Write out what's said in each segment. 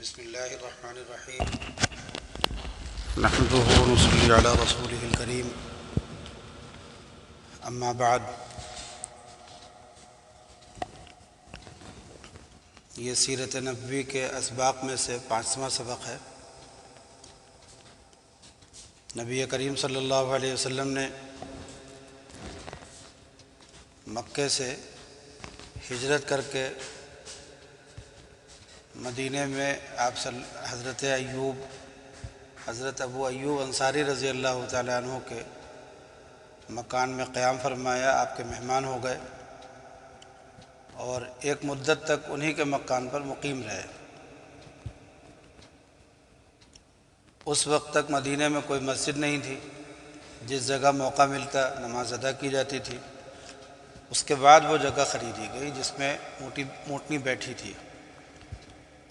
بسم اللہ الرحمن الرحیم نحمدہ ونصلی علی رسولہ الکریم اما بعد۔ یہ سیرت نبوی کے اسباق میں سے 5واں سبق ہے۔ نبی کریم صلی اللہ علیہ وسلم نے مکے سے ہجرت کر کے مدینے میں حضرت ابو ایوب انصاری رضی اللہ تعالیٰ عنہ کے مکان میں قیام فرمایا، آپ کے مہمان ہو گئے اور ایک مدت تک انہی کے مکان پر مقیم رہے۔ اس وقت تک مدینے میں کوئی مسجد نہیں تھی، جس جگہ موقع ملتا نماز ادا کی جاتی تھی۔ اس کے بعد وہ جگہ خریدی گئی جس میں اونٹنی بیٹھی تھی۔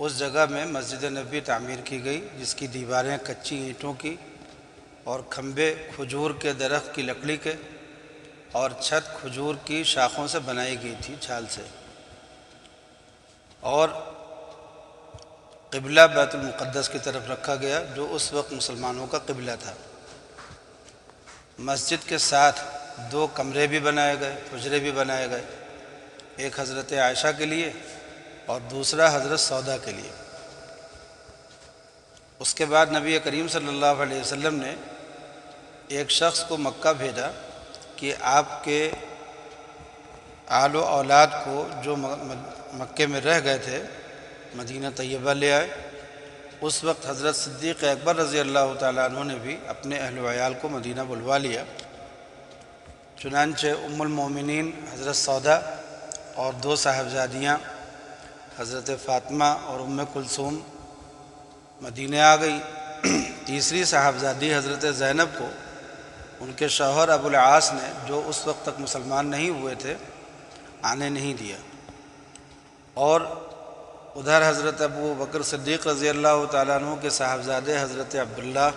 اس جگہ میں مسجد نبوی تعمیر کی گئی، جس کی دیواریں کچی اینٹوں کی اور کھمبے کھجور کے درخت کی لکڑی کے اور چھت کھجور کی شاخوں سے بنائی گئی تھی، چھال سے۔ اور قبلہ بیت المقدس کی طرف رکھا گیا، جو اس وقت مسلمانوں کا قبلہ تھا۔ مسجد کے ساتھ 2 کمرے بھی بنائے گئے، حجرے بھی بنائے گئے، ایک حضرت عائشہ کے لیے اور دوسرا حضرت سودا کے لیے۔ اس کے بعد نبی کریم صلی اللہ علیہ وسلم نے ایک شخص کو مکہ بھیجا کہ آپ کے آل و اولاد کو جو مکے میں رہ گئے تھے مدینہ طیبہ لے آئے۔ اس وقت حضرت صدیق اکبر رضی اللہ تعالیٰ عنہ نے بھی اپنے اہل و عیال کو مدینہ بلوا لیا۔ چنانچہ ام المومنین حضرت سودا اور 2 صاحبزادیاں حضرت فاطمہ اور ام کلثوم مدینہ آ گئی۔ تیسری صاحبزادی حضرت زینب کو ان کے شوہر ابو العاص نے، جو اس وقت تک مسلمان نہیں ہوئے تھے، آنے نہیں دیا۔ اور ادھر حضرت ابو بکر صدیق رضی اللہ تعالیٰ عنہ کے صاحبزادے حضرت عبداللہ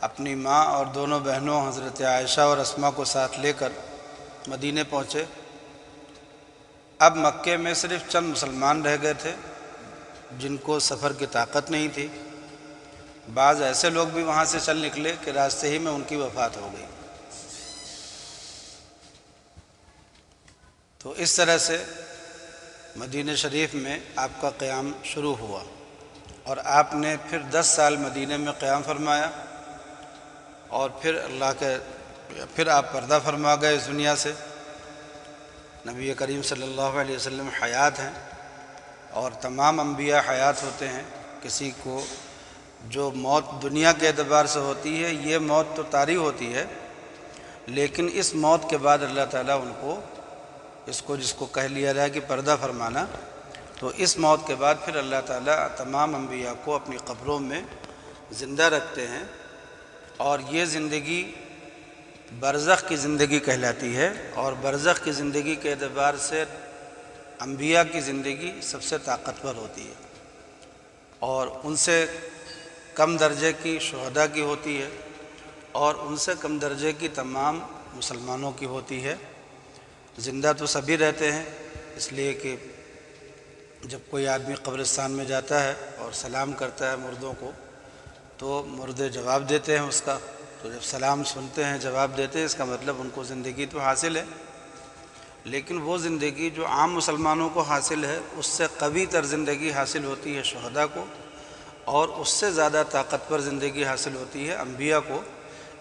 اپنی ماں اور دونوں بہنوں حضرت عائشہ اور اسماء کو ساتھ لے کر مدینے پہنچے۔ اب مکے میں صرف چند مسلمان رہ گئے تھے جن کو سفر کی طاقت نہیں تھی۔ بعض ایسے لوگ بھی وہاں سے چل نکلے کہ راستے ہی میں ان کی وفات ہو گئی۔ تو اس طرح سے مدینہ شریف میں آپ کا قیام شروع ہوا اور آپ نے پھر 10 سال مدینہ میں قیام فرمایا اور پھر آپ پردہ فرما گئے اس دنیا سے۔ نبی کریم صلی اللہ علیہ وسلم حیات ہیں اور تمام انبیاء حیات ہوتے ہیں۔ کسی کو جو موت دنیا کے اعتبار سے ہوتی ہے، یہ موت تو طاری ہوتی ہے، لیکن اس موت کے بعد اللہ تعالیٰ ان کو جس کو کہہ لیا جائے کہ پردہ فرمانا، تو اس موت کے بعد پھر اللہ تعالیٰ تمام انبیاء کو اپنی قبروں میں زندہ رکھتے ہیں، اور یہ زندگی برزخ کی زندگی کہلاتی ہے۔ اور برزخ کی زندگی کے اعتبار سے انبیاء کی زندگی سب سے طاقتور ہوتی ہے، اور ان سے کم درجے کی شہداء کی ہوتی ہے، اور ان سے کم درجے کی تمام مسلمانوں کی ہوتی ہے۔ زندہ تو سبھی رہتے ہیں، اس لیے کہ جب کوئی آدمی قبرستان میں جاتا ہے اور سلام کرتا ہے مردوں کو، تو مردے جواب دیتے ہیں اس کا۔ تو جب سلام سنتے ہیں، جواب دیتے ہیں، اس کا مطلب ان کو زندگی تو حاصل ہے، لیکن وہ زندگی جو عام مسلمانوں کو حاصل ہے، اس سے قوی تر زندگی حاصل ہوتی ہے شہداء کو، اور اس سے زیادہ طاقتور زندگی حاصل ہوتی ہے انبیاء کو۔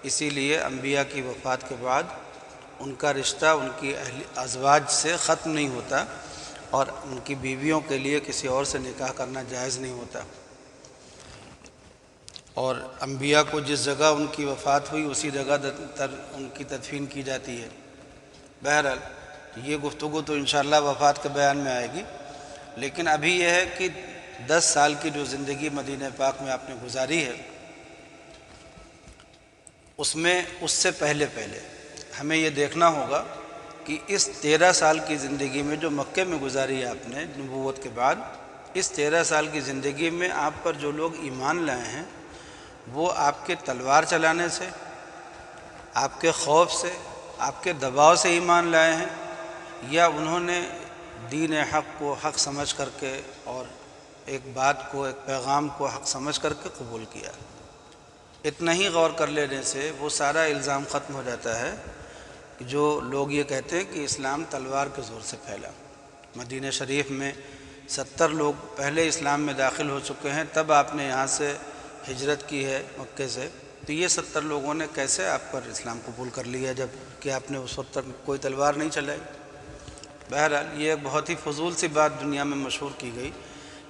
اسی لیے انبیاء کی وفات کے بعد ان کا رشتہ ان کی ازواج سے ختم نہیں ہوتا، اور ان کی بیویوں کے لیے کسی اور سے نکاح کرنا جائز نہیں ہوتا، اور انبیاء کو جس جگہ ان کی وفات ہوئی اسی جگہ ان کی تدفین کی جاتی ہے۔ بہرحال یہ گفتگو تو انشاءاللہ وفات کے بیان میں آئے گی، لیکن ابھی یہ ہے کہ 10 سال کی جو زندگی مدینہ پاک میں آپ نے گزاری ہے، اس سے پہلے ہمیں یہ دیکھنا ہوگا کہ اس 13 سال کی زندگی میں جو مکے میں گزاری ہے آپ نے نبوت کے بعد، اس 13 سال کی زندگی میں آپ پر جو لوگ ایمان لائے ہیں، وہ آپ کے تلوار چلانے سے، آپ کے خوف سے، آپ کے دباؤ سے ایمان لائے ہیں، یا انہوں نے دین حق کو حق سمجھ کر کے اور ایک بات کو، ایک پیغام کو حق سمجھ کر کے قبول کیا۔ اتنا ہی غور کر لینے سے وہ سارا الزام ختم ہو جاتا ہے کہ جو لوگ یہ کہتے ہیں کہ اسلام تلوار کے زور سے پھیلا۔ مدینہ شریف میں 70 لوگ پہلے اسلام میں داخل ہو چکے ہیں، تب آپ نے یہاں سے ہجرت کی ہے مکے سے، تو یہ 70 لوگوں نے کیسے آپ پر اسلام قبول کر لیا جب کہ آپ نے اس وقت تک کوئی تلوار نہیں چلائی؟ بہرحال یہ ایک بہت ہی فضول سی بات دنیا میں مشہور کی گئی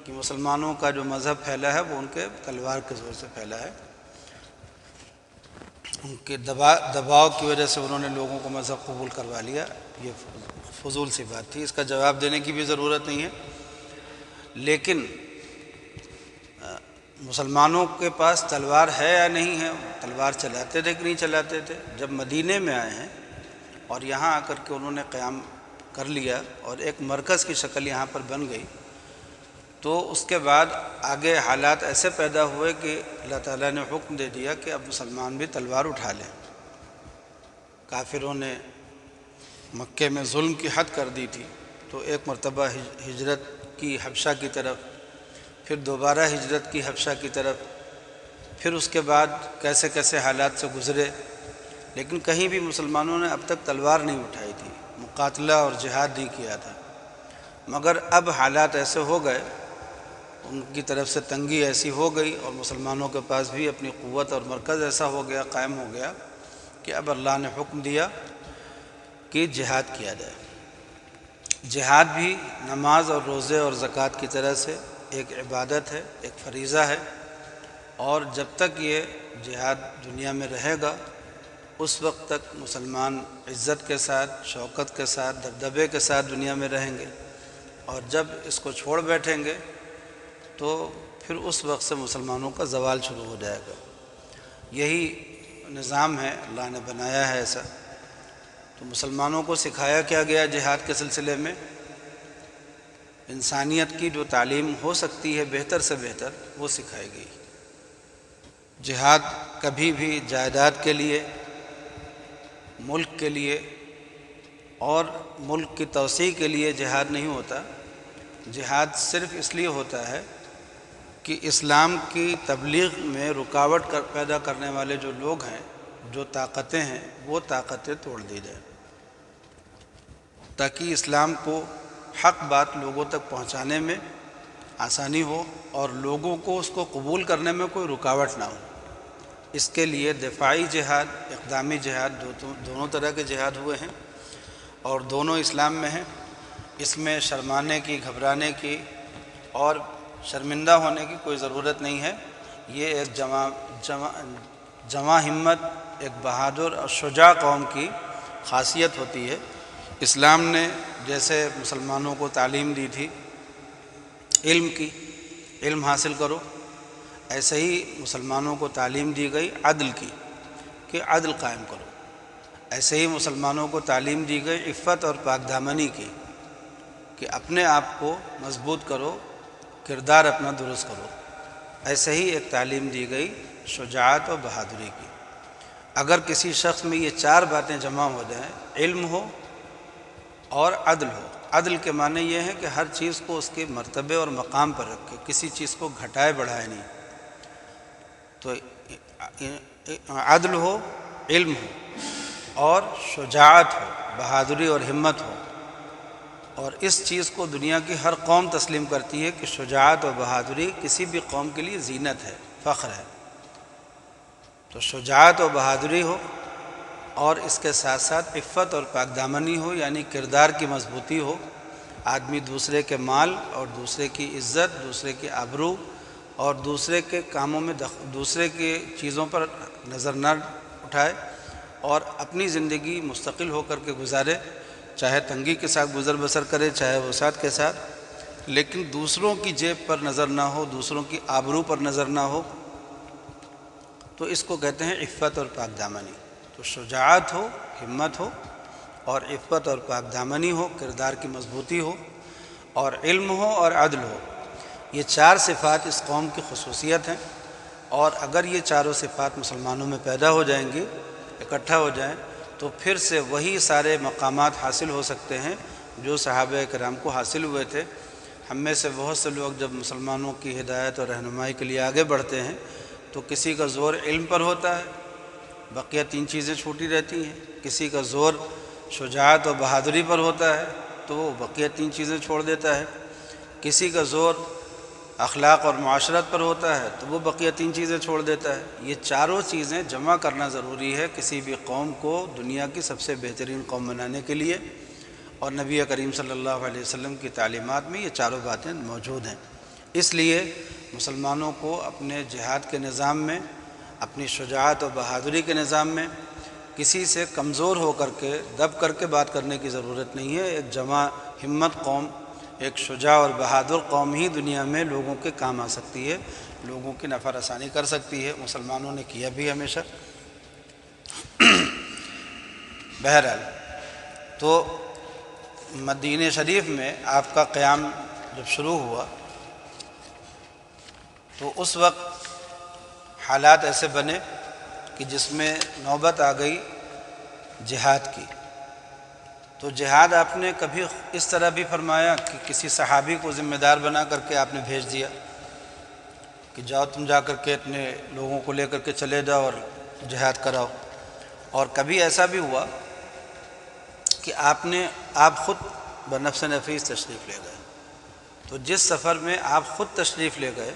کہ مسلمانوں کا جو مذہب پھیلا ہے وہ ان کے تلوار کے زور سے پھیلا ہے، ان کے دباؤ کی وجہ سے انہوں نے لوگوں کو مذہب قبول کروا لیا۔ یہ فضول سی بات تھی، اس کا جواب دینے کی بھی ضرورت نہیں ہے۔ لیکن مسلمانوں کے پاس تلوار ہے یا نہیں ہے، تلوار چلاتے تھے کہ نہیں چلاتے تھے؟ جب مدینے میں آئے ہیں اور یہاں آ کر کے انہوں نے قیام کر لیا اور ایک مرکز کی شکل یہاں پر بن گئی، تو اس کے بعد آگے حالات ایسے پیدا ہوئے کہ اللہ تعالیٰ نے حکم دے دیا کہ اب مسلمان بھی تلوار اٹھا لیں۔ کافروں نے مکے میں ظلم کی حد کر دی تھی، تو ایک مرتبہ ہجرت کی حبشہ کی طرف، پھر دوبارہ ہجرت کی حبشہ کی طرف، پھر اس کے بعد کیسے کیسے حالات سے گزرے، لیکن کہیں بھی مسلمانوں نے اب تک تلوار نہیں اٹھائی تھی، مقاتلہ اور جہاد نہیں کیا تھا۔ مگر اب حالات ایسے ہو گئے، ان کی طرف سے تنگی ایسی ہو گئی اور مسلمانوں کے پاس بھی اپنی قوت اور مرکز ایسا ہو گیا، قائم ہو گیا کہ اب اللہ نے حکم دیا کہ جہاد کیا جائے۔ جہاد بھی نماز اور روزے اور زکوٰۃ کی طرح سے ایک عبادت ہے، ایک فریضہ ہے، اور جب تک یہ جہاد دنیا میں رہے گا اس وقت تک مسلمان عزت کے ساتھ، شوکت کے ساتھ، دبدبے کے ساتھ دنیا میں رہیں گے، اور جب اس کو چھوڑ بیٹھیں گے تو پھر اس وقت سے مسلمانوں کا زوال شروع ہو جائے گا۔ یہی نظام ہے، اللہ نے بنایا ہے ایسا۔ تو مسلمانوں کو سکھایا کیا گیا جہاد کے سلسلے میں؟ انسانیت کی جو تعلیم ہو سکتی ہے بہتر سے بہتر، وہ سکھائی گئی۔ جہاد کبھی بھی جائیداد کے لیے، ملک کے لیے اور ملک کی توسیع کے لیے جہاد نہیں ہوتا۔ جہاد صرف اس لیے ہوتا ہے کہ اسلام کی تبلیغ میں رکاوٹ پیدا کرنے والے جو لوگ ہیں، جو طاقتیں ہیں، وہ طاقتیں توڑ دی جائیں، تاکہ اسلام کو حق بات لوگوں تک پہنچانے میں آسانی ہو اور لوگوں کو اس کو قبول کرنے میں کوئی رکاوٹ نہ ہو۔ اس کے لیے دفاعی جہاد، اقدامی جہاد، دونوں طرح کے جہاد ہوئے ہیں اور دونوں اسلام میں ہیں۔ اس میں شرمانے کی، گھبرانے کی اور شرمندہ ہونے کی کوئی ضرورت نہیں ہے۔ یہ ایک جمع ہمت، ایک بہادر اور شجاع قوم کی خاصیت ہوتی ہے۔ اسلام نے جیسے مسلمانوں کو تعلیم دی تھی علم کی، علم حاصل کرو، ایسے ہی مسلمانوں کو تعلیم دی گئی عدل کی کہ عدل قائم کرو۔ ایسے ہی مسلمانوں کو تعلیم دی گئی عفت اور پاک دامنی کی کہ اپنے آپ کو مضبوط کرو، کردار اپنا درست کرو۔ ایسے ہی ایک تعلیم دی گئی شجاعت اور بہادری کی۔ اگر کسی شخص میں یہ چار باتیں جمع ہو جائیں، علم ہو اور عدل ہو، عدل کے معنی یہ ہے کہ ہر چیز کو اس کے مرتبے اور مقام پر رکھے، کسی چیز کو گھٹائے بڑھائے نہیں، تو عدل ہو، علم ہو اور شجاعت ہو، بہادری اور ہمت ہو، اور اس چیز کو دنیا کی ہر قوم تسلیم کرتی ہے کہ شجاعت اور بہادری کسی بھی قوم کے لیے زینت ہے، فخر ہے۔ تو شجاعت اور بہادری ہو اور اس کے ساتھ ساتھ عفت اور پاک دامنی ہو، یعنی کردار کی مضبوطی ہو، آدمی دوسرے کے مال اور دوسرے کی عزت، دوسرے کی آبرو اور دوسرے کے کاموں میں دوسرے کی چیزوں پر نظر نہ اٹھائے اور اپنی زندگی مستقل ہو کر کے گزارے، چاہے تنگی کے ساتھ گزر بسر کرے، چاہے وسعت کے ساتھ، لیکن دوسروں کی جیب پر نظر نہ ہو، دوسروں کی آبرو پر نظر نہ ہو، تو اس کو کہتے ہیں عفت اور پاک دامنی۔ تو شجاعت ہو، ہمت ہو اور عفت اور پاک دامنی ہو، کردار کی مضبوطی ہو اور علم ہو اور عدل ہو، یہ چار صفات اس قوم کی خصوصیت ہیں، اور اگر یہ چاروں صفات مسلمانوں میں پیدا ہو جائیں گی، اکٹھا ہو جائیں، تو پھر سے وہی سارے مقامات حاصل ہو سکتے ہیں جو صحابہ کرام کو حاصل ہوئے تھے۔ ہم میں سے بہت سے لوگ جب مسلمانوں کی ہدایت اور رہنمائی کے لیے آگے بڑھتے ہیں تو کسی کا زور علم پر ہوتا ہے، بقیہ 3 چیزیں چھوٹی رہتی ہیں، کسی کا زور شجاعت اور بہادری پر ہوتا ہے تو وہ بقیہ 3 چیزیں چھوڑ دیتا ہے، کسی کا زور اخلاق اور معاشرت پر ہوتا ہے تو وہ بقیہ 3 چیزیں چھوڑ دیتا ہے۔ یہ چاروں چیزیں جمع کرنا ضروری ہے کسی بھی قوم کو دنیا کی سب سے بہترین قوم بنانے کے لیے، اور نبی کریم صلی اللہ علیہ وسلم کی تعلیمات میں یہ چاروں باتیں موجود ہیں۔ اس لیے مسلمانوں کو اپنے جہاد کے نظام میں، اپنی شجاعت و بہادری کے نظام میں کسی سے کمزور ہو کر کے دب کر کے بات کرنے کی ضرورت نہیں ہے۔ ایک جمع ہمت قوم، ایک شجاع اور بہادر قوم ہی دنیا میں لوگوں کے کام آ سکتی ہے، لوگوں کی نفع رسانی کر سکتی ہے۔ مسلمانوں نے کیا بھی ہمیشہ۔ بہرحال تو مدینہ شریف میں آپ کا قیام جب شروع ہوا تو اس وقت حالات ایسے بنے کہ جس میں نوبت آ گئی جہاد کی۔ تو جہاد آپ نے کبھی اس طرح بھی فرمایا کہ کسی صحابی کو ذمہ دار بنا کر کے آپ نے بھیج دیا کہ جاؤ تم جا کر کے اپنے لوگوں کو لے کر کے چلے جاؤ اور جہاد کراؤ، اور کبھی ایسا بھی ہوا کہ آپ خود بنفس نفیس تشریف لے گئے۔ تو جس سفر میں آپ خود تشریف لے گئے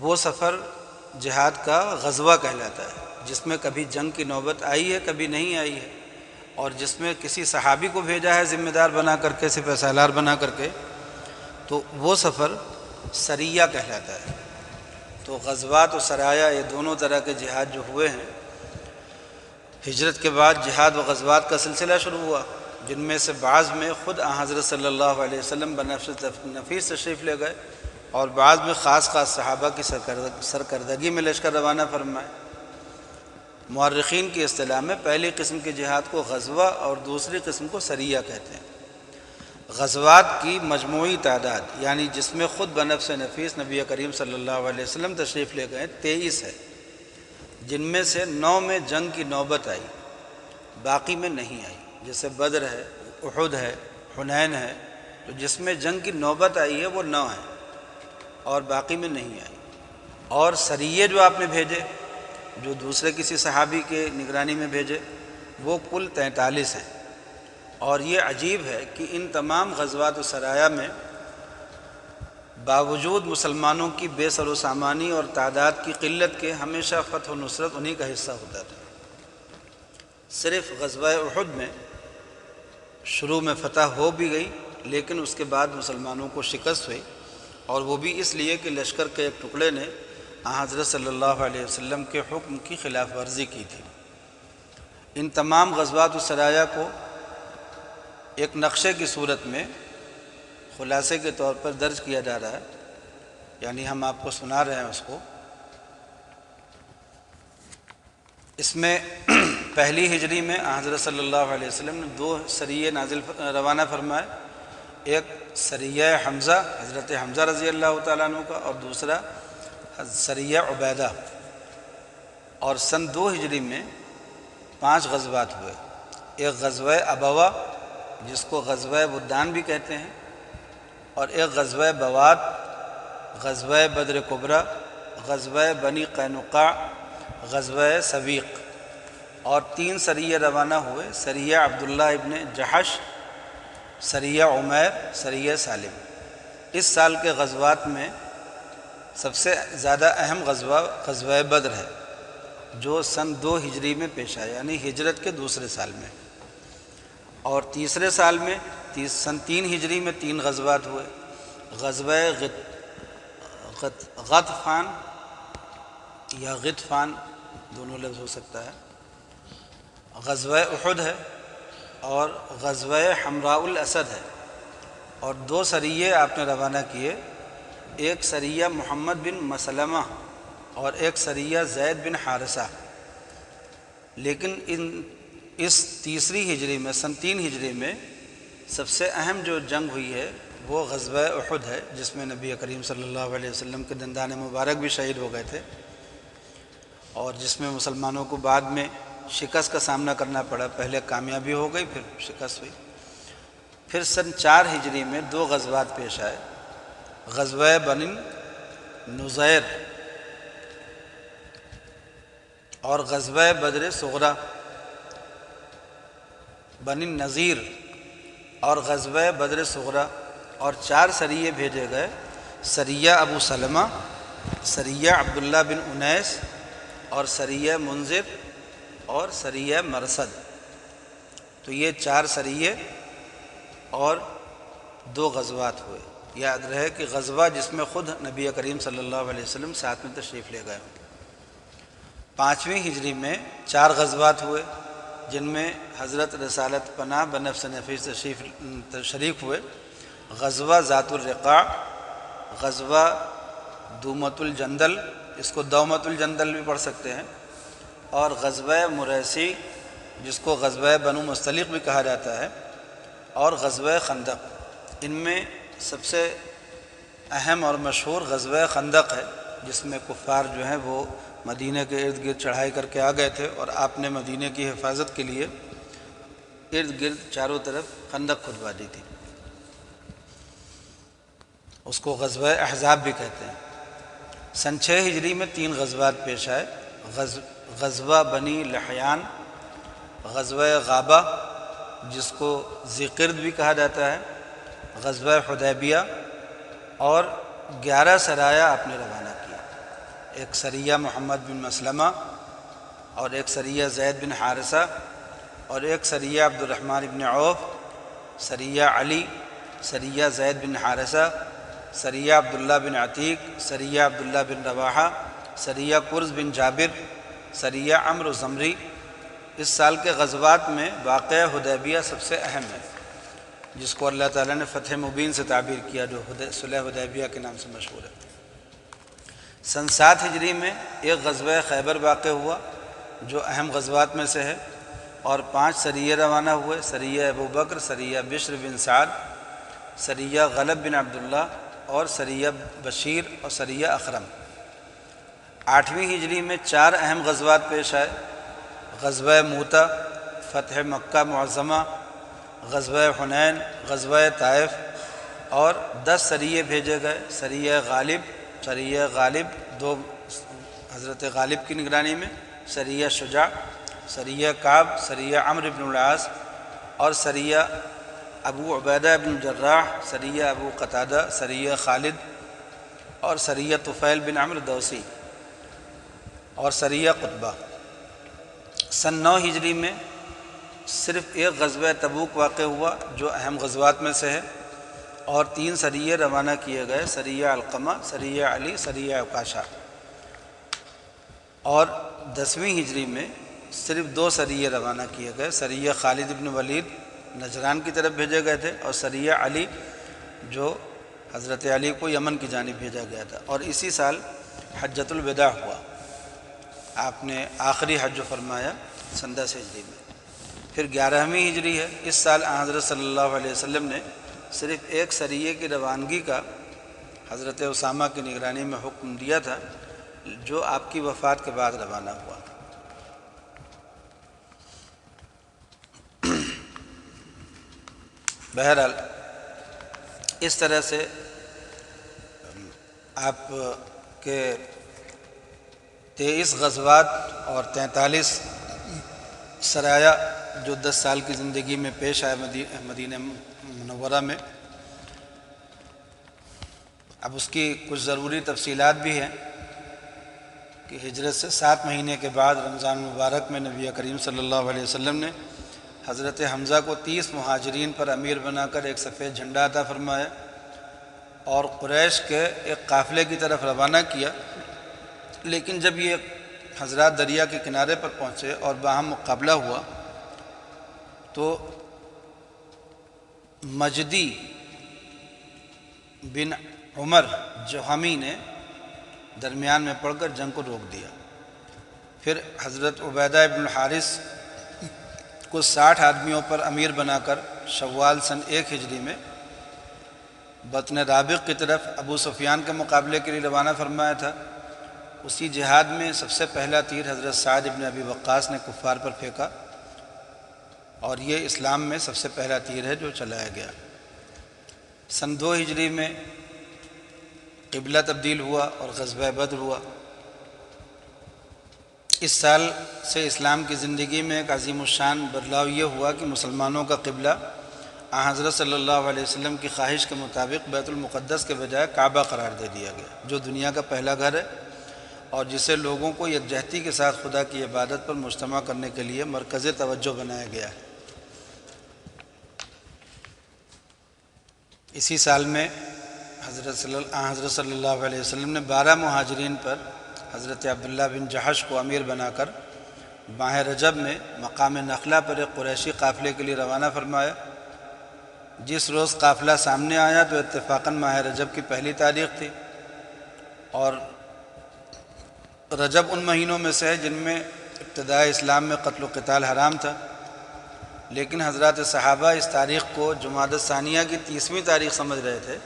وہ سفر جہاد کا غزوہ کہلاتا ہے، جس میں کبھی جنگ کی نوبت آئی ہے کبھی نہیں آئی ہے، اور جس میں کسی صحابی کو بھیجا ہے ذمہ دار بنا کر کے، سپہ سالار بنا کر کے، تو وہ سفر سریہ کہلاتا ہے۔ تو غزوات و سرایا یہ دونوں طرح کے جہاد جو ہوئے ہیں، ہجرت کے بعد جہاد و غزوات کا سلسلہ شروع ہوا، جن میں سے بعض میں خود حضرت صلی اللہ علیہ وسلم بنفس نفیس تشریف لے گئے، اور بعض میں خاص صحابہ کی سرکردگی میں لشکر روانہ فرمائے۔ مورخین کی اصطلاح میں پہلی قسم کے جہاد کو غزوہ اور دوسری قسم کو سریہ کہتے ہیں۔ غزوات کی مجموعی تعداد یعنی جس میں خود بنفس نفیس نبی کریم صلی اللہ علیہ وسلم تشریف لے گئے 23 ہے، جن میں سے 9 میں جنگ کی نوبت آئی، باقی میں نہیں آئی۔ جیسے بدر ہے، احد ہے، حنین ہے، تو جس میں جنگ کی نوبت آئی ہے وہ 9 ہیں اور باقی میں نہیں آئی۔ اور سریے جو آپ نے بھیجے، جو دوسرے کسی صحابی کے نگرانی میں بھیجے، وہ کل 43 ہیں۔ اور یہ عجیب ہے کہ ان تمام غزوات و سرایا میں باوجود مسلمانوں کی بے سر و سامانی اور تعداد کی قلت کے ہمیشہ فتح و نصرت انہی کا حصہ ہوتا تھا۔ صرف غزوہ احد میں شروع میں فتح ہو بھی گئی، لیکن اس کے بعد مسلمانوں کو شکست ہوئی، اور وہ بھی اس لیے کہ لشکر کے ایک ٹکڑے نے حضرت صلی اللہ علیہ وسلم کے حکم کی خلاف ورزی کی تھی۔ ان تمام غزوات و سرایا کو ایک نقشے کی صورت میں خلاصے کے طور پر درج کیا جا رہا ہے، یعنی ہم آپ کو سنا رہے ہیں اس کو۔ اس میں پہلی ہجری میں حضرت صلی اللہ علیہ وسلم نے 2 سریے روانہ فرمائے، ایک سریہ حمزہ حضرت حمزہ رضی اللہ تعالیٰ عنہ کا، اور دوسرا سریہ عبیدہ۔ اور سن 2 ہجری میں 5 غزوات ہوئے، ایک غزوہ ابوا جس کو غزوہ ودان بھی کہتے ہیں، اور ایک غزوہ بواد، غزوہ بدر کبریٰ، غزوہ بنی قینقاع، غزوہ سویق، اور 3 سریے روانہ ہوئے، سریہ عبداللہ ابن جحش، سریہ عمیر، سریہ سالم۔ اس سال کے غزوات میں سب سے زیادہ اہم غزوہ بدر ہے، جو سن 2 ہجری میں پیش آیا، یعنی ہجرت کے دوسرے سال میں۔ اور تیسرے سال میں سن 3 ہجری میں 3 غزوات ہوئے، غزوہ غطفان یا غطفان دونوں لفظ ہو سکتا ہے، غزوہ احد ہے، اور غزوہ حمراء الاسد ہے۔ اور 2 سریے آپ نے روانہ کیے، ایک سریہ محمد بن مسلمہ اور ایک سریہ زید بن حارثہ۔ لیکن اس تیسری ہجری میں سن 3 ہجری میں سب سے اہم جو جنگ ہوئی ہے وہ غزوہ احد ہے، جس میں نبی کریم صلی اللہ علیہ وسلم کے دندان مبارک بھی شہید ہو گئے تھے، اور جس میں مسلمانوں کو بعد میں شکست کا سامنا کرنا پڑا، پہلے کامیابی ہو گئی پھر شکست ہوئی۔ پھر سن 4 ہجری میں 2 غزوات پیش آئے، غزوہ بنی نذیر اور غزوہ بدر صغریٰ، بنی نذیر اور غزوہ بدر صغریٰ، اور 4 سریے بھیجے گئے، سریہ ابو سلمہ، سریہ عبداللہ بن انیس، اور سریہ منذر، اور سریہ مرصد۔ تو یہ 4 سریے اور 2 غزوات ہوئے۔ یاد رہے کہ غزوہ جس میں خود نبی کریم صلی اللہ علیہ وسلم ساتھ میں تشریف لے گئے۔ 5ویں ہجری میں 4 غزوات ہوئے، جن میں حضرت رسالت پناہ بنفس نفیس شریک ہوئے، غزوہ ذات الرقاع، غزوہ دومۃ الجندل، اس کو دومۃ الجندل بھی پڑھ سکتے ہیں، اور غزوہ مریسی جس کو غزوہ بنو مستلق بھی کہا جاتا ہے، اور غزوہ خندق۔ ان میں سب سے اہم اور مشہور غزوہ خندق ہے، جس میں کفار جو ہیں وہ مدینہ کے ارد گرد چڑھائی کر کے آ گئے تھے، اور آپ نے مدینہ کی حفاظت کے لیے ارد گرد چاروں طرف خندق کھدوا دی تھی۔ اس کو غزوہ احزاب بھی کہتے ہیں۔ سن 6 ہجری میں 3 غزوات پیش آئے، غزوہ بنی لحیان، غزوہ غابہ جس کو ذی قرد بھی کہا جاتا ہے، غزوہ حدیبیہ، اور 11 سرایہ آپ نے روانہ کیا۔ ایک سریہ محمد بن مسلمہ، اور ایک سریہ زید بن حارثہ، اور ایک سریہ عبد الرحمن بن عوف، سریہ علی، سریہ زید بن حارثہ، سریہ عبداللہ بن عتیق، سریہ عبداللہ بن رواحہ، سریہ قرز بن جابر، سریہ عمرو زمری۔ اس سال کے غزوات میں واقعہ حدیبیہ سب سے اہم ہے، جس کو اللہ تعالیٰ نے فتح مبین سے تعبیر کیا، جو صلح حدیبیہ کے نام سے مشہور ہے۔ سن 7 ہجری میں ایک غزوہ خیبر واقع ہوا، جو اہم غزوات میں سے ہے، اور 5 سریے روانہ ہوئے، سریہ ابو بکر، سریہ بشر بن سعد، سریہ غلب بن عبداللہ، اور سریہ بشیر، اور سریہ اخرم۔ 8ویں ہجری میں 4 اہم غزوات پیش آئے، غزوہ موتا، فتح مکہ معظمہ، غزوہ حنین، غزوہ طائف، اور 10 سریے بھیجے گئے، سریہ غالب 2 حضرت غالب کی نگرانی میں، سریہ شجاع، سریہ کعب، سریہ عمرو بن العاص، اور سریہ ابو عبیدہ بن جراح، سریہ ابو قتادہ، سریہ خالد، اور سریہ طفیل بن عمرو دوسی، اور سریہ قطبہ۔ سن 9 ہجری میں صرف ایک غزوہ تبوک واقع ہوا، جو اہم غزوات میں سے ہے، اور 3 سریے روانہ کیے گئے، سریہ علقمہ، سریہ علی، سریہ عکاشہ۔ اور 10ویں ہجری میں صرف 2 سریے روانہ کیے گئے، سریہ خالد بن ولید نجران کی طرف بھیجے گئے تھے، اور سریہ علی جو حضرت علی کو یمن کی جانب بھیجا گیا تھا۔ اور اسی سال حجۃ الوداع ہوا، آپ نے آخری حج فرمایا سن 10 ہجری میں۔ پھر 11ویں ہجری ہے، اس سال حضرت صلی اللہ علیہ وسلم نے صرف ایک سریے کی روانگی کا حضرت اسامہ کی نگرانی میں حکم دیا تھا، جو آپ کی وفات کے بعد روانہ ہوا۔ بہرحال اس طرح سے آپ کے 23 غزوات اور 43 سرایا جو 10 سال کی زندگی میں پیش آئے مدینہ منورہ میں۔ اب اس کی کچھ ضروری تفصیلات بھی ہیں کہ ہجرت سے 7 مہینے کے بعد رمضان مبارک میں نبی کریم صلی اللہ علیہ وسلم نے حضرت حمزہ کو 30 مہاجرین پر امیر بنا کر ایک سفید جھنڈا عطا فرمایا، اور قریش کے ایک قافلے کی طرف روانہ کیا۔ لیکن جب یہ حضرات دریا کے کنارے پر پہنچے اور باہم مقابلہ ہوا، تو مجدی بن عمر جہمی نے درمیان میں پڑھ کر جنگ کو روک دیا۔ پھر حضرت عبیدہ بن الحارث کو 60 آدمیوں پر امیر بنا کر شوال سن 1 ہجری میں بطن رابق کی طرف ابو سفیان کے مقابلے کے لیے روانہ فرمایا تھا۔ اسی جہاد میں سب سے پہلا تیر حضرت سعد بن ابی وقاص نے کفار پر پھینکا، اور یہ اسلام میں سب سے پہلا تیر ہے جو چلایا گیا۔ سن 2 ہجری میں قبلہ تبدیل ہوا اور غزوہ بدر ہوا۔ اس سال سے اسلام کی زندگی میں ایک عظیم الشان بدلاؤ یہ ہوا کہ مسلمانوں کا قبلہ حضرت صلی اللہ علیہ وسلم کی خواہش کے مطابق بیت المقدس کے بجائے کعبہ قرار دے دیا گیا، جو دنیا کا پہلا گھر ہے اور جسے لوگوں کو یکجہتی کے ساتھ خدا کی عبادت پر مجتمع کرنے کے لیے مرکز توجہ بنایا گیا ہے۔ اسی سال میں حضرت صلی اللہ علیہ وسلم نے 12 مہاجرین پر حضرت عبداللہ بن جحش کو امیر بنا کر ماہ رجب میں مقام نخلہ پر ایک قریشی قافلے کے لیے روانہ فرمایا۔ جس روز قافلہ سامنے آیا تو اتفاقاً ماہ رجب کی پہلی تاریخ تھی، اور رجب ان مہینوں میں سے ہے جن میں ابتدائے اسلام میں قتل و قتال حرام تھا، لیکن حضرات صحابہ اس تاریخ کو جمادی الثانیہ کی 30ویں تاریخ سمجھ رہے تھے،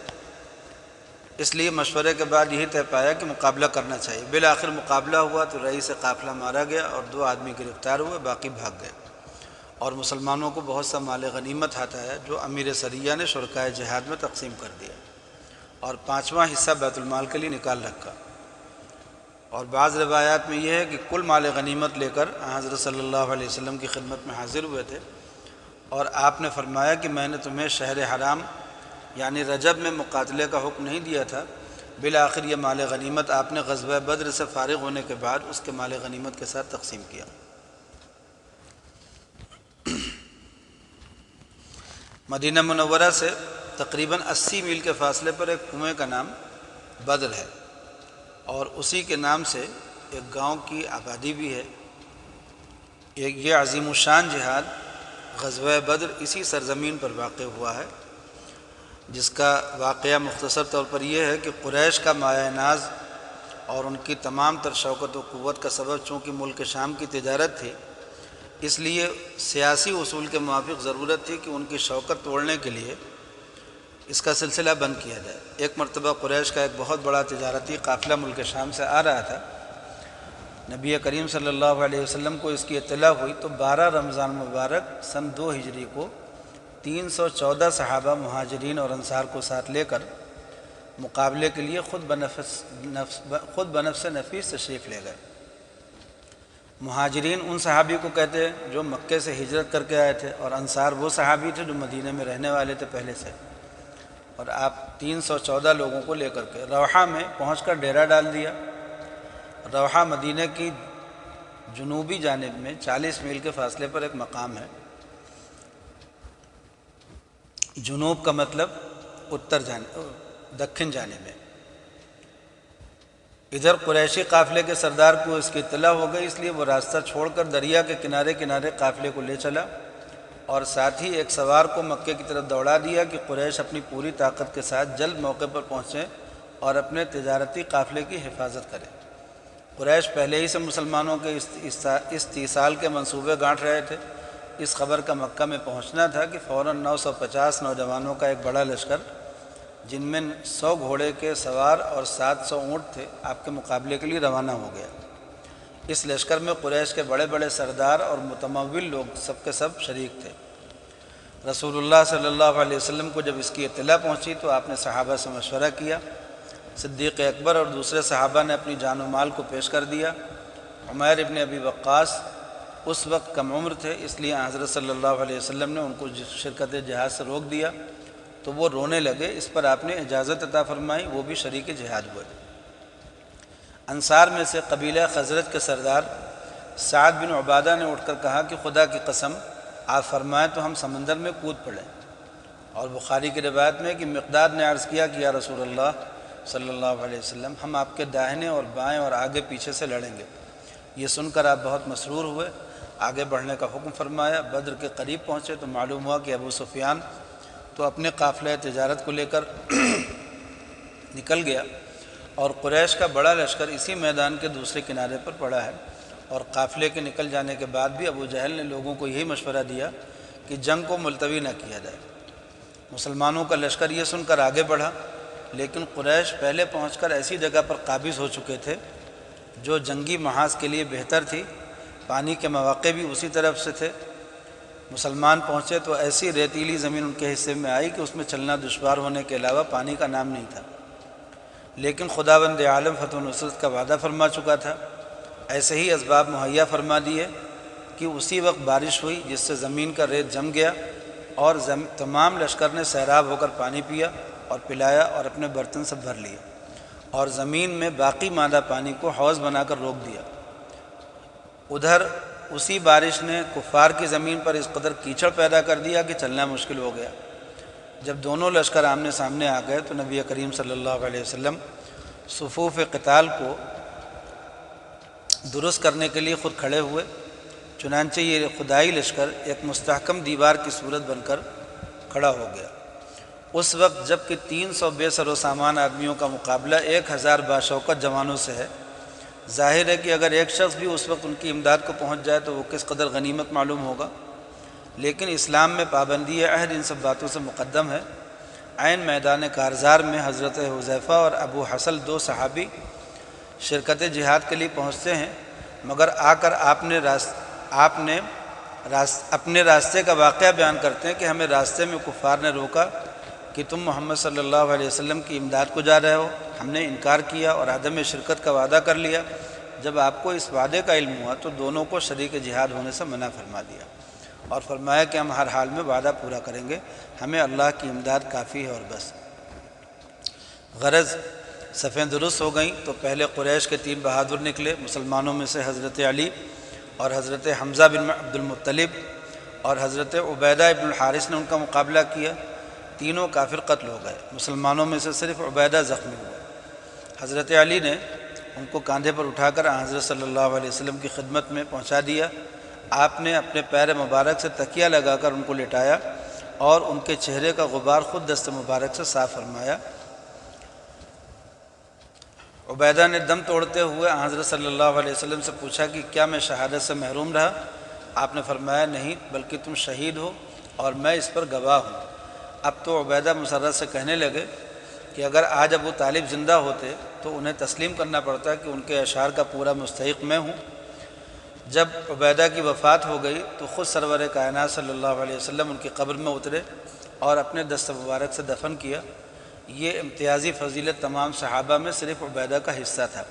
اس لیے مشورے کے بعد یہی طے پایا کہ مقابلہ کرنا چاہیے۔ بالآخر مقابلہ ہوا تو رئیس قافلہ مارا گیا اور 2 آدمی گرفتار ہوئے، باقی بھاگ گئے، اور مسلمانوں کو بہت سا مال غنیمت ہاتھ آیا جو امیر سریہ نے شرکائے جہاد میں تقسیم کر دیا، اور 5واں حصہ بیت المال کے لیے نکال رکھا۔ اور بعض روایات میں یہ ہے کہ کل مال غنیمت لے کر حضرت صلی اللہ علیہ وسلم کی خدمت میں حاضر ہوئے تھے، اور آپ نے فرمایا کہ میں نے تمہیں شہر حرام یعنی رجب میں مقاتلے کا حکم نہیں دیا تھا۔ بالآخر یہ مال غنیمت آپ نے غزوہ بدر سے فارغ ہونے کے بعد اس کے مال غنیمت کے ساتھ تقسیم کیا۔ مدینہ منورہ سے تقریباً 80 میل کے فاصلے پر ایک کنویں کا نام بدر ہے، اور اسی کے نام سے ایک گاؤں کی آبادی بھی ہے۔ یہ عظیم الشان جہاد غزوہ بدر اسی سرزمین پر واقع ہوا ہے، جس کا واقعہ مختصر طور پر یہ ہے کہ قریش کا مایہ ناز اور ان کی تمام تر شوکت و قوت کا سبب چونکہ ملک شام کی تجارت تھی، اس لیے سیاسی اصول کے موافق ضرورت تھی کہ ان کی شوکت توڑنے کے لیے اس کا سلسلہ بند کیا جائے۔ ایک مرتبہ قریش کا ایک بہت بڑا تجارتی قافلہ ملک شام سے آ رہا تھا۔ نبی کریم صلی اللہ علیہ وسلم کو اس کی اطلاع ہوئی تو 12 رمضان مبارک سن 2 ہجری کو 314 صحابہ مہاجرین اور انصار کو ساتھ لے کر مقابلے کے لیے خود بنفس نفیس تشریف لے گئے۔ مہاجرین ان صحابی کو کہتے ہیں جو مکے سے ہجرت کر کے آئے تھے، اور انصار وہ صحابی تھے جو مدینہ میں رہنے والے تھے پہلے سے، اور آپ 314 لوگوں کو لے کر کے روحہ میں پہنچ کر ڈیرا ڈال دیا۔ روحہ مدینہ کی جنوبی جانب میں 40 میل کے فاصلے پر ایک مقام ہے۔ جنوب کا مطلب دکن جانب ہے۔ ادھر قریشی قافلے کے سردار کو اس کی اطلاع ہو گئی، اس لیے وہ راستہ چھوڑ کر دریا کے کنارے کنارے قافلے کو لے چلا، اور ساتھ ہی ایک سوار کو مکے کی طرف دوڑا دیا کہ قریش اپنی پوری طاقت کے ساتھ جلد موقع پر پہنچیں اور اپنے تجارتی قافلے کی حفاظت کریں۔ قریش پہلے ہی سے مسلمانوں کے استحصال کے منصوبے گانٹھ رہے تھے۔ اس خبر کا مکہ میں پہنچنا تھا کہ فوراً 950 نوجوانوں کا ایک بڑا لشکر، جن میں 100 گھوڑے کے سوار اور 700 اونٹ تھے، آپ کے مقابلے کے لیے روانہ ہو گیا۔ اس لشکر میں قریش کے بڑے بڑے سردار اور متمول لوگ سب کے سب شریک تھے۔ رسول اللہ صلی اللہ علیہ وسلم کو جب اس کی اطلاع پہنچی تو آپ نے صحابہ سے مشورہ کیا۔ صدیق اکبر اور دوسرے صحابہ نے اپنی جان و مال کو پیش کر دیا۔ عمیر ابن ابی وقاص اس وقت کم عمر تھے، اس لیے حضرت صلی اللہ علیہ وسلم نے ان کو شرکت جہاد سے روک دیا، تو وہ رونے لگے۔ اس پر آپ نے اجازت عطا فرمائی، وہ بھی شریک جہاد ہوئے۔ انصار میں سے قبیلہ خزرج کے سردار سعد بن عبادہ نے اٹھ کر کہا کہ خدا کی قسم آپ فرمائیں تو ہم سمندر میں کود پڑیں۔ اور بخاری کی روایت میں کہ مقداد نے عرض کیا کہ یا رسول اللہ صلی اللہ علیہ وسلم، ہم آپ کے داہنے اور بائیں اور آگے پیچھے سے لڑیں گے۔ یہ سن کر آپ بہت مسرور ہوئے، آگے بڑھنے کا حکم فرمایا۔ بدر کے قریب پہنچے تو معلوم ہوا کہ ابو سفیان تو اپنے قافلہ تجارت کو لے کر نکل گیا، اور قریش کا بڑا لشکر اسی میدان کے دوسرے کنارے پر پڑا ہے۔ اور قافلے کے نکل جانے کے بعد بھی ابو جہل نے لوگوں کو یہی مشورہ دیا کہ جنگ کو ملتوی نہ کیا جائے۔ مسلمانوں کا لشکر یہ سن کر آگے بڑھا، لیکن قریش پہلے پہنچ کر ایسی جگہ پر قابض ہو چکے تھے جو جنگی محاذ کے لیے بہتر تھی، پانی کے مواقع بھی اسی طرف سے تھے، مسلمان پہنچے تو ایسی ریتیلی زمین ان کے حصے میں آئی کہ اس میں چلنا دشوار ہونے کے علاوہ پانی کا نام نہیں تھا، لیکن خداوند عالم فتح و نصرت کا وعدہ فرما چکا تھا۔ ایسے ہی اسباب مہیا فرما دیے کہ اسی وقت بارش ہوئی جس سے زمین کا ریت جم گیا، اور تمام لشکر نے سیراب ہو کر پانی پیا اور پلایا اور اپنے برتن سے بھر لیا، اور زمین میں باقی ماندہ پانی کو حوض بنا کر روک دیا۔ ادھر اسی بارش نے کفار کی زمین پر اس قدر کیچڑ پیدا کر دیا کہ چلنا مشکل ہو گیا۔ جب دونوں لشکر آمنے سامنے آ گئے تو نبی کریم صلی اللہ علیہ وسلم صفوف قتال کو درست کرنے کے لیے خود کھڑے ہوئے۔ چنانچہ یہ خدائی لشکر ایک مستحکم دیوار کی صورت بن کر کھڑا ہو گیا۔ اس وقت جب کہ 300 بے سر و سامان آدمیوں کا مقابلہ 1000 باشوکت جوانوں سے ہے، ظاہر ہے کہ اگر ایک شخص بھی اس وقت ان کی امداد کو پہنچ جائے تو وہ کس قدر غنیمت معلوم ہوگا۔ لیکن اسلام میں پابندی عہد ان سب باتوں سے مقدم ہے۔ عین میدان کارزار میں حضرت حذیفہ اور ابو حصل 2 صحابی شرکت جہاد کے لیے پہنچتے ہیں، مگر آ کر آپ نے اپنے راستے کا واقعہ بیان کرتے ہیں کہ ہمیں راستے میں کفار نے روکا کہ تم محمد صلی اللہ علیہ وسلم کی امداد کو جا رہے ہو۔ ہم نے انکار کیا اور عدم شرکت کا وعدہ کر لیا۔ جب آپ کو اس وعدے کا علم ہوا تو دونوں کو شریک جہاد ہونے سے منع فرما دیا اور فرمایا کہ ہم ہر حال میں وعدہ پورا کریں گے، ہمیں اللہ کی امداد کافی ہے اور بس۔ غرض صفیں درست ہو گئیں تو پہلے قریش کے 3 بہادر نکلے۔ مسلمانوں میں سے حضرت علی اور حضرت حمزہ بن عبد المطلب اور حضرت عبیدہ ابن الحارث نے ان کا مقابلہ کیا۔ تینوں کافر قتل ہو گئے۔ مسلمانوں میں سے صرف عبیدہ زخمی ہوئے۔ حضرت علی نے ان کو کاندھے پر اٹھا کر حضرت صلی اللہ علیہ وسلم کی خدمت میں پہنچا دیا۔ آپ نے اپنے پیر مبارک سے تکیہ لگا کر ان کو لٹایا اور ان کے چہرے کا غبار خود دست مبارک سے صاف فرمایا۔ عبیدہ نے دم توڑتے ہوئے حضرت صلی اللہ علیہ وسلم سے پوچھا کہ کیا میں شہادت سے محروم رہا؟ آپ نے فرمایا نہیں، بلکہ تم شہید ہو اور میں اس پر گواہ ہوں۔ اب تو عبیدہ مسرت سے کہنے لگے کہ اگر آج ابو طالب زندہ ہوتے تو انہیں تسلیم کرنا پڑتا کہ ان کے اشعار کا پورا مستحق میں ہوں۔ جب عبیدہ کی وفات ہو گئی تو خود سرور کائنات صلی اللہ علیہ وسلم ان کی قبر میں اترے اور اپنے دست مبارک سے دفن کیا۔ یہ امتیازی فضیلت تمام صحابہ میں صرف عبیدہ کا حصہ تھا۔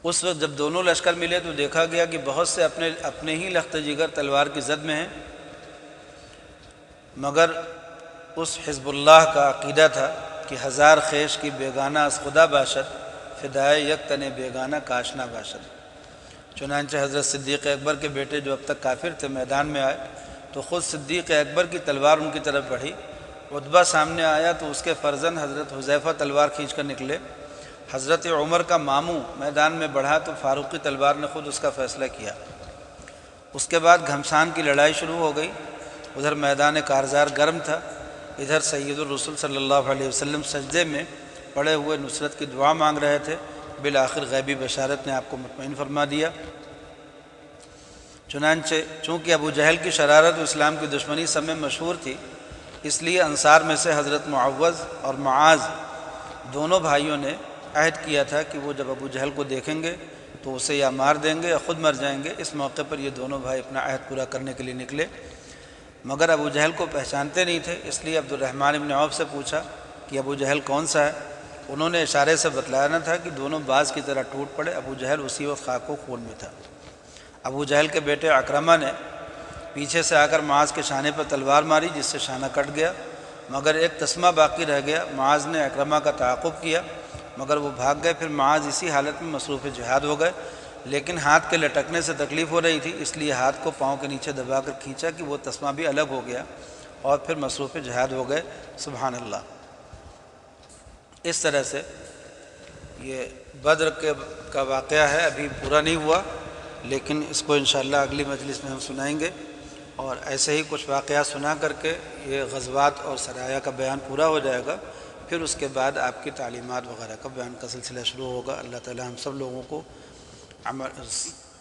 اس وقت جب دونوں لشکر ملے تو دیکھا گیا کہ بہت سے اپنے ہی لخت جگر تلوار کی زد میں ہیں، مگر اس حزب اللہ کا عقیدہ تھا کہ 1000 خیش کی بیگانہ از خدا باشد، فدائے یک تن بیگانہ کاشنا باشد۔ چنانچہ حضرت صدیق اکبر کے بیٹے جو اب تک کافر تھے میدان میں آئے تو خود صدیق اکبر کی تلوار ان کی طرف بڑھی۔ عتبہ سامنے آیا تو اس کے فرزند حضرت حذیفہ تلوار کھینچ کر نکلے۔ حضرت عمر کا ماموں میدان میں بڑھا تو فاروقی تلوار نے خود اس کا فیصلہ کیا۔ اس کے بعد گھمسان کی لڑائی شروع ہو گئی۔ ادھر میدان کارزار گرم تھا، ادھر سید الرسول صلی اللہ علیہ وسلم سجدے میں پڑے ہوئے نصرت کی دعا مانگ رہے تھے۔ بالآخر غیبی بشارت نے آپ کو مطمئن فرما دیا۔ چنانچہ چونکہ ابو جہل کی شرارت و اسلام کی دشمنی سب میں مشہور تھی، اس لیے انصار میں سے حضرت معوذ اور معاذ دونوں بھائیوں نے عہد کیا تھا کہ وہ جب ابو جہل کو دیکھیں گے تو اسے یا مار دیں گے یا خود مر جائیں گے۔ اس موقع پر یہ دونوں بھائی اپنا عہد پورا کرنے کے لیے نکلے، مگر ابو جہل کو پہچانتے نہیں تھے، اس لیے عبد الرحمن بن عوف سے پوچھا کہ ابو جہل کون سا ہے؟ انہوں نے اشارے سے بتلایا تھا کہ دونوں باز کی طرح ٹوٹ پڑے۔ ابو جہل اسی وقت خاک و خون میں تھا۔ ابو جہل کے بیٹے اکرمہ نے پیچھے سے آ کر معاذ کے شانے پر تلوار ماری، جس سے شانہ کٹ گیا، مگر ایک تسمہ باقی رہ گیا۔ معاذ نے اکرمہ کا تعاقب کیا مگر وہ بھاگ گئے۔ پھر معاذ اسی حالت میں مصروف جہاد ہو گئے، لیکن ہاتھ کے لٹکنے سے تکلیف ہو رہی تھی، اس لیے ہاتھ کو پاؤں کے نیچے دبا کر کھینچا کہ وہ تسمہ بھی الگ ہو گیا، اور پھر مصروف جہاد ہو گئے۔ سبحان اللہ۔ اس طرح سے یہ بدر کا واقعہ ہے، ابھی پورا نہیں ہوا، لیکن اس کو انشاءاللہ اگلی مجلس میں ہم سنائیں گے، اور ایسے ہی کچھ واقعات سنا کر کے یہ غزوات اور سرایا کا بیان پورا ہو جائے گا۔ پھر اس کے بعد آپ کی تعلیمات وغیرہ کا بیان کا سلسلہ شروع ہوگا۔ اللہ تعالی ہم سب لوگوں کو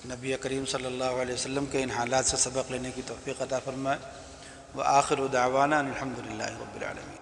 نبی کریم صلی اللہ علیہ وسلم کے ان حالات سے سبق لینے کی توفیق عطا فرمائے۔ وآخر دعوانا ان الحمد للہ رب العالمین۔